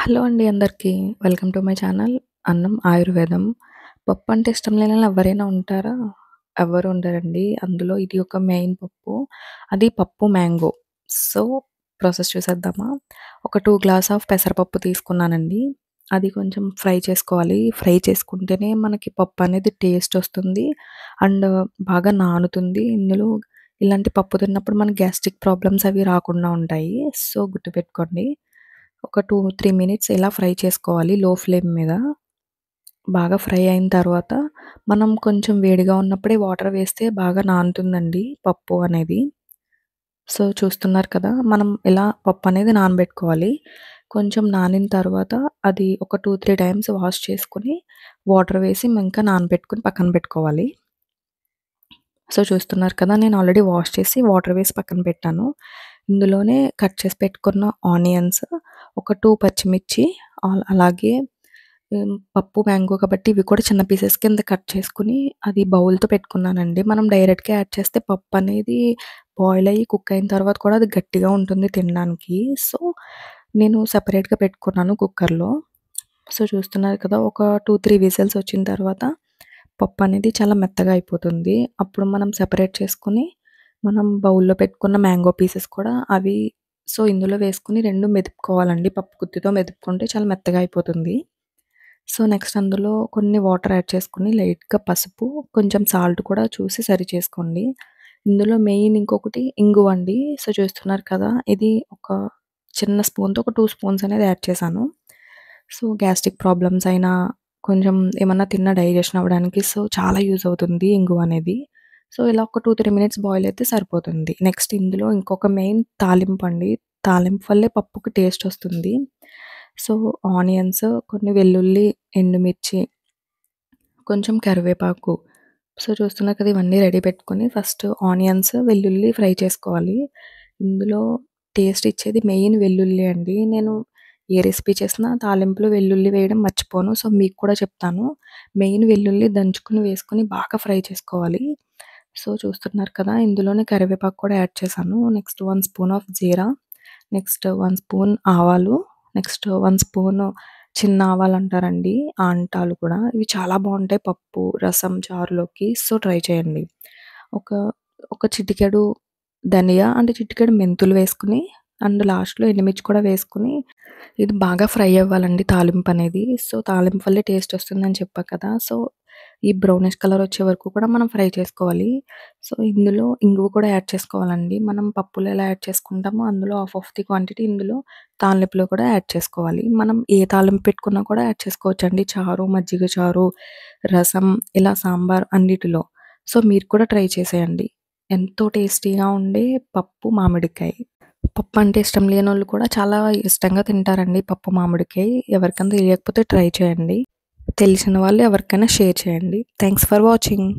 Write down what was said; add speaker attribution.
Speaker 1: Hello అండి అందరికీ. Welcome to my channel అన్నం ఆయుర్వేదం. పప్పు అంటే ఇష్టం లేనోళ్ళు ఎవరైనా ఉంటారా? ఎవ్వరు ఉండరండి. అందులో ఇది ఒక మెయిన్ పప్పు. అది పప్పు మ్యాంగో. సో, ప్రాసెస్ చూసేద్దామా? ఒక 2 గ్లాస్ ఆఫ్ పెసరపప్పు తీసుకున్నానండి. అది కొంచెం ఫ్రై చేసుకోవాలి. ఫ్రై చేసుకుంటేనే మనకి పప్పు అనేది టేస్ట్ వస్తుంది. అండ్ బాగా నానుతుంది. ఇందులో ఇలాంటి పప్పు తిన్నప్పుడు మనకి గ్యాస్ట్రిక్ ప్రాబ్లమ్స్ అవి రాకుండా ఉంటాయి. సో, గుర్తుపెట్టుకోండి. ఒక 2, 3 మినిట్స్ ఇలా ఫ్రై చేసుకోవాలి లో ఫ్లేమ్ మీద. బాగా ఫ్రై అయిన తర్వాత మనం కొంచెం వేడిగా ఉన్నప్పుడే వాటర్ వేస్తే బాగా నానుతుందండి పప్పు అనేది. సో, చూస్తున్నారు కదా! మనం ఇలా పప్పు అనేది నానబెట్టుకోవాలి. కొంచెం నానిన తర్వాత అది ఒక 2, 3 టైమ్స్ వాష్ చేసుకొని వాటర్ వేసి ఇంకా నానబెట్టుకొని పక్కన పెట్టుకోవాలి. సో, చూస్తున్నారు కదా! నేను ఆల్రెడీ వాష్ చేసి వాటర్ వేసి పక్కన పెట్టాను. ఇందులోనే కట్ చేసి పెట్టుకున్న ఆనియన్స్, ఒక 2 పచ్చిమిర్చి అలాగే పప్పు మ్యాంగో కాబట్టి ఇవి కూడా చిన్న పీసెస్ కింద కట్ చేసుకొని అది బౌల్‌తో పెట్టుకున్నానండి. మనం డైరెక్ట్‌గా యాడ్ చేస్తే పప్పు అనేది బాయిల్ అయ్యి కుక్ అయిన తర్వాత కూడా అది గట్టిగా ఉంటుంది తినడానికి. సో, నేను సెపరేట్‌గా పెట్టుకున్నాను కుక్కర్‌లో. సో, చూస్తున్నారు కదా! ఒక 2, 3 విజిల్స్ వచ్చిన తర్వాత పప్పు అనేది చాలా మెత్తగా అయిపోతుంది. అప్పుడు మనం సెపరేట్ చేసుకొని, మనం బౌల్‌లో పెట్టుకున్న మ్యాంగో పీసెస్ కూడా అవి ఇందులో వేసుకొని 2 మెదుపుకోవాలండి. పప్పు గుత్తితో మెదుపుకుంటే చాలా మెత్తగా అయిపోతుంది. సో, నెక్స్ట్ అందులో కొన్ని వాటర్ యాడ్ చేసుకొని లైట్‌గా పసుపు, కొంచెం సాల్ట్ కూడా చూసి సరి చేసుకోండి. ఇందులో మెయిన్ ఇంకొకటి ఇంగువండి. సో, చూస్తున్నారు కదా! ఇది ఒక చిన్న స్పూన్‌తో ఒక 2 స్పూన్స్ అనేది యాడ్ చేశాను. సో, గ్యాస్ట్రిక్ ప్రాబ్లమ్స్ అయినా, కొంచెం ఏమన్నా తిన్నా డైజెషన్ అవ్వడానికి చాలా యూజ్ అవుతుంది ఇంగువ అనేది. సో, ఇలా ఒక 2, 3 మినిట్స్ బాయిల్ అయితే సరిపోతుంది. నెక్స్ట్ ఇందులో ఇంకొక మెయిన్ తాలింపండి. తాలింపు వల్లే పప్పుకి టేస్ట్ వస్తుంది. సో, ఆనియన్స్, కొన్ని వెల్లుల్లి, ఎండుమిర్చి, కొంచెం కరివేపాకు. సో, చూస్తున్నారు కదా! ఇవన్నీ రెడీ పెట్టుకొని ఫస్ట్ ఆనియన్స్, వెల్లుల్లి ఫ్రై చేసుకోవాలి. ఇందులో టేస్ట్ ఇచ్చేది మెయిన్ వెల్లుల్లి అండి. నేను ఏ రెసిపీ చేసినా తాలింపులో వెల్లుల్లి వేయడం మర్చిపోను. సో, మీకు కూడా చెప్తాను. మెయిన్ వెల్లుల్లి దంచుకొని వేసుకొని బాగా ఫ్రై చేసుకోవాలి. సో, చూస్తున్నారు కదా! ఇందులోనే కరివేపాకు కూడా యాడ్ చేశాను. Next 1 spoon of jeera, next 1 spoon ఆవాలు, నెక్స్ట్ 1 స్పూను చిన్న ఆవాలంటారండి. ఆంటాలు కూడా. ఇవి చాలా బావుంటాయి పప్పు, రసం, చారులోకి. సో, ట్రై చేయండి. ఒక ఒక చిటికెడు ధనియా అంటే చిటికెడు మెంతులు వేసుకొని అండ్ లాస్ట్‌లో ఎండుమిర్చి కూడా వేసుకొని ఇది బాగా ఫ్రై అవ్వాలండి తాలింపనేది. సో, తాలింపు వల్లే టేస్ట్ వస్తుందని చెప్పా కదా! సో, ఈ బ్రౌనిష్ కలర్ వచ్చే వరకు కూడా మనం ఫ్రై చేసుకోవాలి. సో, ఇందులో ఇంగువ కూడా యాడ్ చేసుకోవాలండి. మనం పప్పులో ఎలా యాడ్ చేసుకుంటామో అందులో హాఫ్ ఆఫ్ ది క్వాంటిటీ ఇందులో తాలింపులో కూడా యాడ్ చేసుకోవాలి. మనం ఏ తాలింపు పెట్టుకున్నా కూడా యాడ్ చేసుకోవచ్చండి. చారు, మజ్జిగ చారు, రసం ఇలా సాంబార్ అన్నిటిలో. సో, మీరు కూడా ట్రై చేసేయండి. ఎంతో టేస్టీగా ఉండే పప్పు మామిడికాయ. పప్పు అంటే ఇష్టం లేనోళ్ళు కూడా చాలా ఇష్టంగా తింటారండి పప్పు మామిడికాయ. ఎవరికైనా తెలియకపోతే ట్రై చేయండి. తెలిసిన వాళ్ళు ఎవరికైనా షేర్ చేయండి. Thanks for watching.